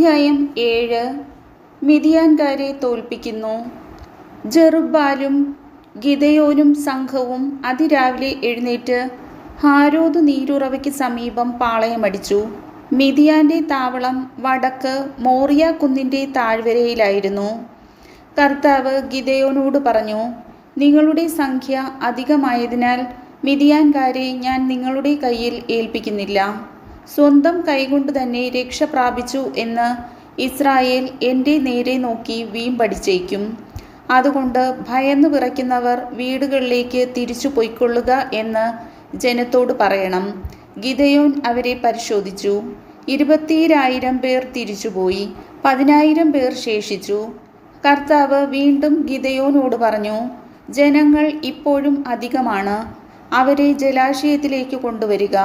അധ്യായം 7. മിദ്യാൻകാരെ തോൽപ്പിക്കുന്നു. ജെറുബ്ബാലും ഗിദെയോനും സംഘവും അതിരാവിലെ എഴുന്നേറ്റ് ഹാരോദ് നീരുറവയ്ക്ക് സമീപം പാളയമടിച്ചു. മിദ്യാന്റെ താവളം വടക്ക് മോറിയ കുന്നിൻ്റെ താഴ്വരയിലായിരുന്നു. കർത്താവ് ഗിദെയോനോട് പറഞ്ഞു, നിങ്ങളുടെ സംഖ്യ അധികമായതിനാൽ മിദ്യാൻകാരെ ഞാൻ നിങ്ങളുടെ കയ്യിൽ ഏൽപ്പിക്കുന്നില്ല. സ്വന്തം കൈകൊണ്ട് തന്നെ രക്ഷ പ്രാപിച്ചു എന്ന് ഇസ്രായേൽ എൻ്റെ നേരെ നോക്കി വീമ്പടിച്ചേക്കും. അതുകൊണ്ട് ഭയന്നു വിറയ്ക്കുന്നവർ വീടുകളിലേക്ക് തിരിച്ചു പൊയ്ക്കൊള്ളുക എന്ന് ജനത്തോട് പറയണം. ഗിദെയോൻ അവരെ പരിശോധിച്ചു. 20,000 പേർ തിരിച്ചുപോയി, 10,000 പേർ ശേഷിച്ചു. കർത്താവ് വീണ്ടും ഗിദെയോനോട് പറഞ്ഞു, ജനങ്ങൾ ഇപ്പോഴും അധികമാണ്. അവരെ ജലാശയത്തിലേക്ക് കൊണ്ടുവരിക.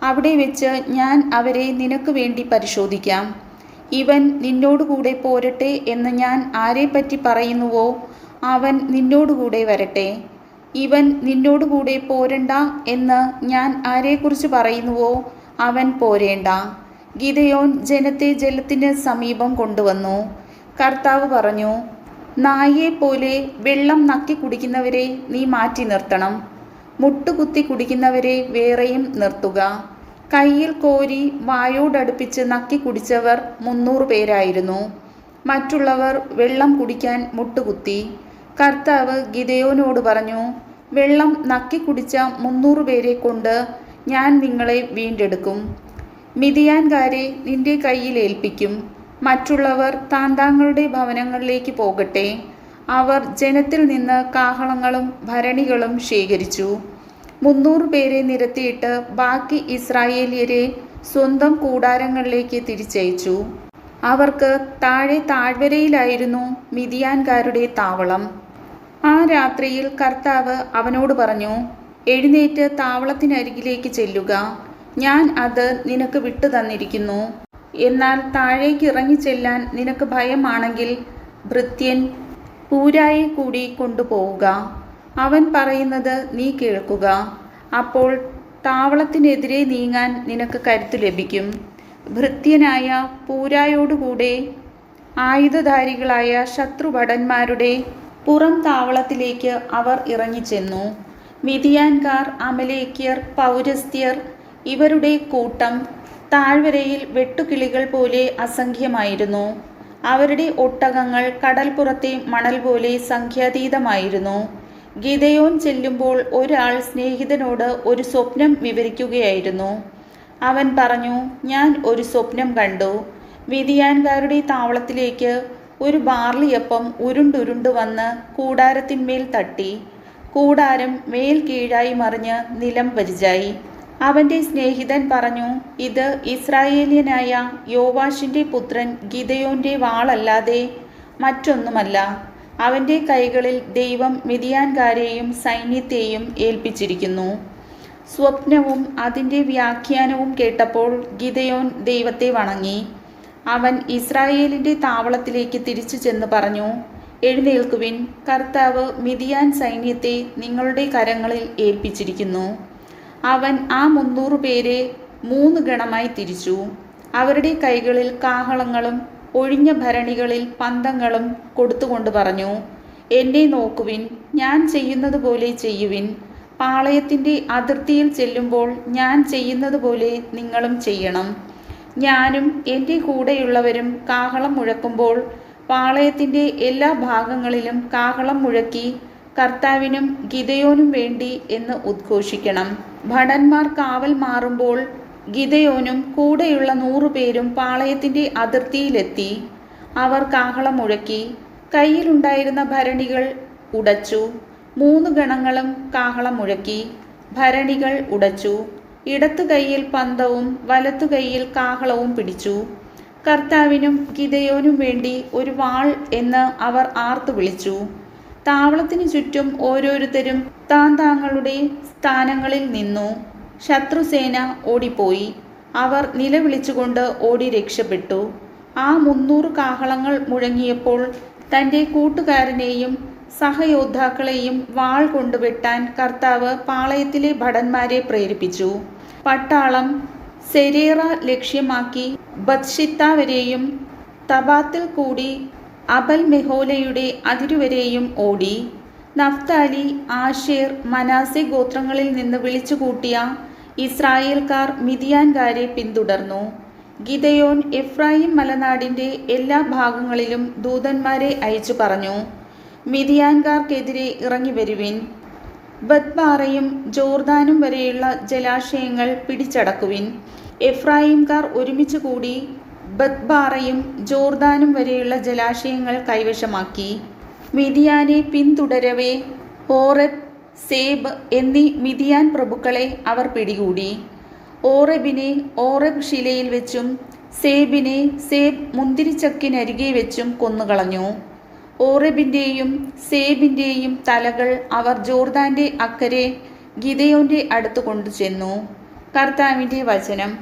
അവിടെ വെച്ച് ഞാൻ അവരെ നിനക്ക് വേണ്ടി പരിശോധിക്കാം. ഇവൻ നിന്നോടുകൂടെ പോരട്ടെ എന്ന് ഞാൻ ആരെപ്പറ്റി പറയുന്നുവോ അവൻ നിന്നോടുകൂടെ വരട്ടെ. ഇവൻ നിന്നോടുകൂടെ പോരണ്ട എന്ന് ഞാൻ ആരെക്കുറിച്ച് പറയുന്നുവോ അവൻ പോരേണ്ട. ഗിദെയോൻ ജനത്തെ ജലത്തിന് സമീപം കൊണ്ടുവന്നു. കർത്താവ് പറഞ്ഞു, നായയെപ്പോലെ വെള്ളം നക്കി കുടിക്കുന്നവരെ നീ മാറ്റി നിർത്തണം. മുട്ടുകുത്തി കുടിക്കുന്നവരെ വേറെയും നിർത്തുക. കയ്യിൽ കോരി വായോടടുപ്പിച്ച് നക്കി കുടിച്ചവർ 300 പേരായിരുന്നു. മറ്റുള്ളവർ വെള്ളം കുടിക്കാൻ മുട്ടുകുത്തി. കർത്താവ് ഗിദെയോനോട് പറഞ്ഞു, വെള്ളം നക്കി കുടിച്ച 300 പേരെ കൊണ്ട് ഞാൻ നിങ്ങളെ വീണ്ടെടുക്കും. മിദ്യാൻകാരെ നിന്റെ കയ്യിൽ ഏൽപ്പിക്കും. മറ്റുള്ളവർ താന്താങ്ങളുടെ ഭവനങ്ങളിലേക്ക് പോകട്ടെ. അവർ ജനത്തിൽ നിന്ന് കാഹളങ്ങളും ഭരണികളും ശേഖരിച്ചു. 300 പേരെ നിരത്തിയിട്ട് ബാക്കി ഇസ്രായേല്യരെ സ്വന്തം കൂടാരങ്ങളിലേക്ക് തിരിച്ചയച്ചു. അവർക്ക് താഴെ താഴ്വരയിലായിരുന്നു മിദ്യാൻകാരുടെ താവളം. ആ രാത്രിയിൽ കർത്താവ് അവനോട് പറഞ്ഞു, എഴുന്നേറ്റ് താവളത്തിനരികിലേക്ക് ചെല്ലുക. ഞാൻ അത് നിനക്ക് വിട്ടു തന്നിരിക്കുന്നു. എന്നാൽ താഴേക്ക് ഇറങ്ങിച്ചെല്ലാൻ നിനക്ക് ഭയമാണെങ്കിൽ ഭൃത്യൻ പൂരായെ കൂടി കൊണ്ടുപോവുക. അവൻ പറയുന്നത് നീ കേൾക്കുക. അപ്പോൾ താവളത്തിനെതിരെ നീങ്ങാൻ നിനക്ക് കരുത്തു ലഭിക്കും. ഭൃത്യനായ പൂരായോടുകൂടെ ആയുധധാരികളായ ശത്രുഭടന്മാരുടെ പുറം താവളത്തിലേക്ക് അവർ ഇറങ്ങിച്ചെന്നു. മിദ്യാൻകാർ, അമലേക്യർ, പൗരസ്ത്യർ ഇവരുടെ കൂട്ടം താഴ്വരയിൽ വെട്ടുകിളികൾ പോലെ അസംഖ്യമായിരുന്നു. അവരുടെ ഒട്ടകങ്ങൾ കടൽപ്പുറത്തെ മണൽ പോലെ സംഖ്യാതീതമായിരുന്നു. ഗിദെയോൻ ചെല്ലുമ്പോൾ ഒരാൾ സ്നേഹിതനോട് ഒരു സ്വപ്നം വിവരിക്കുകയായിരുന്നു. അവൻ പറഞ്ഞു, ഞാൻ ഒരു സ്വപ്നം കണ്ടു. മിദ്യാൻകാരുടെ താവളത്തിലേക്ക് ഒരു ബാർലിയപ്പം ഉരുണ്ടുരുണ്ടു വന്ന് കൂടാരത്തിന്മേൽ തട്ടി. കൂടാരം മേൽ കീഴായി മറിഞ്ഞ് നിലം പരിചായി. അവൻ്റെ സ്നേഹിതൻ പറഞ്ഞു, ഇത് ഇസ്രായേല്യനായ യോവാഷിൻ്റെ പുത്രൻ ഗിദെയോൻ്റെ വാളല്ലാതെ മറ്റൊന്നുമല്ല. അവൻ്റെ കൈകളിൽ ദൈവം മിദ്യാൻകാരെയും സൈന്യത്തെയും ഏൽപ്പിച്ചിരിക്കുന്നു. സ്വപ്നവും അതിൻ്റെ വ്യാഖ്യാനവും കേട്ടപ്പോൾ ഗിദെയോൻ ദൈവത്തെ വണങ്ങി. അവൻ ഇസ്രായേലിൻ്റെ താവളത്തിലേക്ക് തിരിച്ചു ചെന്ന് പറഞ്ഞു, എഴുന്നേൽക്കുവിൻ, കർത്താവ് മിദ്യാൻ സൈന്യത്തെ നിങ്ങളുടെ കരങ്ങളിൽ ഏൽപ്പിച്ചിരിക്കുന്നു. അവൻ ആ 300 പേരെ 3 ഗണമായി തിരിച്ചു. അവരുടെ കൈകളിൽ കാഹളങ്ങളും ഒഴിഞ്ഞ ഭരണികളിൽ പന്തങ്ങളും കൊടുത്തുകൊണ്ട് പറഞ്ഞു, എന്നെ നോക്കുവിൻ, ഞാൻ ചെയ്യുന്നത് പോലെ ചെയ്യുവിൻ. പാളയത്തിൻ്റെ അതിർത്തിയിൽ ചെല്ലുമ്പോൾ ഞാൻ ചെയ്യുന്നത് പോലെ നിങ്ങളും ചെയ്യണം. ഞാനും എൻ്റെ കൂടെയുള്ളവരും കാഹളം മുഴക്കുമ്പോൾ പാളയത്തിൻ്റെ എല്ലാ ഭാഗങ്ങളിലും കാഹളം മുഴക്കി കർത്താവിനും ഗിദെയോനും വേണ്ടി എന്ന് ഉദ്ഘോഷിക്കണം. ഭടന്മാർ കാവൽ മാറുമ്പോൾ ഗിദെയോനും കൂടെയുള്ള 100 പേരും പാളയത്തിൻ്റെ അതിർത്തിയിലെത്തി. അവർ കാഹളം മുഴക്കി. കയ്യിലുണ്ടായിരുന്ന ഭരണികൾ ഉടച്ചു. 3 ഗണങ്ങളും കാഹളം മുഴക്കി. ഭരണികൾ ഉടച്ചു. ഇടത്തു കൈയിൽ പന്തവും വലത്തു കൈയിൽ കാഹളവും പിടിച്ചു. കർത്താവിനും ഗിദെയോനും വേണ്ടി ഒരു വാൾ എന്ന് അവർ ആർത്തു വിളിച്ചു. താവളത്തിനു ചുറ്റും ഓരോരുത്തരും താന്താങ്ങളുടെ സ്ഥാനങ്ങളിൽ നിന്നു. ശത്രുസേന ഓടിപ്പോയി. അവർ നിലവിളിച്ചുകൊണ്ട് ഓടി രക്ഷപ്പെട്ടു. ആ 300 കാഹളങ്ങൾ മുഴങ്ങിയപ്പോൾ തൻ്റെ കൂട്ടുകാരനെയും സഹയോദ്ധാക്കളെയും വാൾ കൊണ്ട് വെട്ടാൻ കർത്താവ് പാളയത്തിലെ ഭടന്മാരെ പ്രേരിപ്പിച്ചു. പട്ടാളം സെരേറ ലക്ഷ്യമാക്കി ബത്ഷിത്ത വരെയും തബാത്തിൽ കൂടി അബൽ മെഹോലയുടെ അതിരുവരെയും ഓടി. നഫ്താലി, ആശേർ, മനാസെ ഗോത്രങ്ങളിൽ നിന്ന് വിളിച്ചുകൂട്ടിയ ഇസ്രായേൽക്കാർ മിദ്യാൻകാരെ പിന്തുടർന്നു. ഗിദെയോൻ എഫ്രായിം മലനാടിൻ്റെ എല്ലാ ഭാഗങ്ങളിലും ദൂതന്മാരെ അയച്ചു പറഞ്ഞു, മിദ്യാൻകാർക്കെതിരെ ഇറങ്ങിവരുവിൻ. ബത്ബാറയും ജോർദാനും വരെയുള്ള ജലാശയങ്ങൾ പിടിച്ചടക്കുവിൻ. എഫ്രായിംകാർ ഒരുമിച്ച് കൂടി ബത്ബാറയും ജോർദാനും വരെയുള്ള ജലാശയങ്ങൾ കൈവശമാക്കി. മിദ്യാനെ പിന്തുടരവേ ഓറെബ്, സേബ് എന്നീ മിദ്യാൻ പ്രഭുക്കളെ അവർ പിടികൂടി. ഓറെബിനെ ഓറെബ് ശിലയിൽ വെച്ചും സേബിനെ സേബ് മുന്തിരിച്ചക്കിനരികെ വെച്ചും കൊന്നുകളഞ്ഞു. ഓറെബിൻ്റെയും സേബിൻ്റെയും തലകൾ അവർ ജോർദാൻ്റെ അക്കരെ ഗിദെയോൻ്റെ അടുത്ത് കൊണ്ടുചെന്നു. കർത്താവിൻ്റെ വചനം.